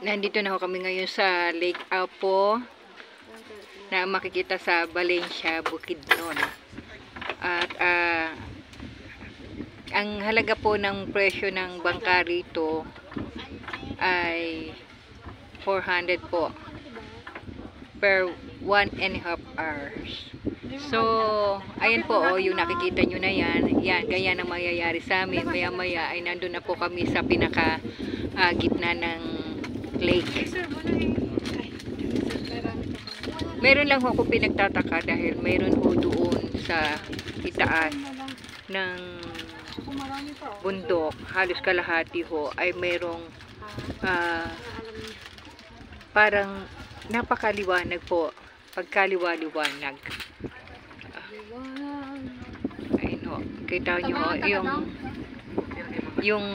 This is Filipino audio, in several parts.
Nandito na ho kami ngayon sa Lake Apo na makikita sa Valencia, Bukidnon. At ang halaga po ng presyo ng bangka rito ay 400 po per 1.5 hours. So, ayan po, yung nakikita nyo na yan. Yan, ganyan ang mayayari sa amin. Maya-maya ay nandun na po kami sa pinaka gitna ng lake. Meron lang ako pinagtataka dahil meron po doon sa itaas ng bundok, halos kalahati ho, ay merong parang napakaliwanag po, pagkaliwaliwanag. Ayun ho, kita nyo ho, yung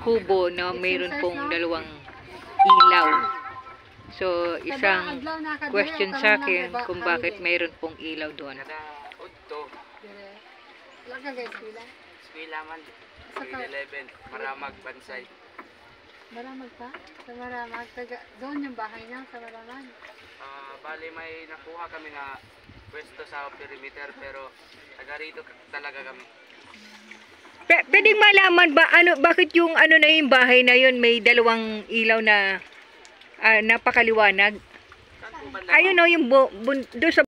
kubo na mayroon pong dalawang ilaw. So, isang question sa akin kung bakit mayroon pong ilaw doon. Eskwela man, grade 11, Maramag, Bansay. Maramag pa? Sa Maramag? Doon yung bahay niya, sa Maramag? Bali may nakuha kami na pwesto sa perimeter pero taga rito talaga kami. Pwedeng malaman ba bakit yung na yung bahay na yun may dalawang ilaw na napakaliwanag? Ayun o, yung doon sa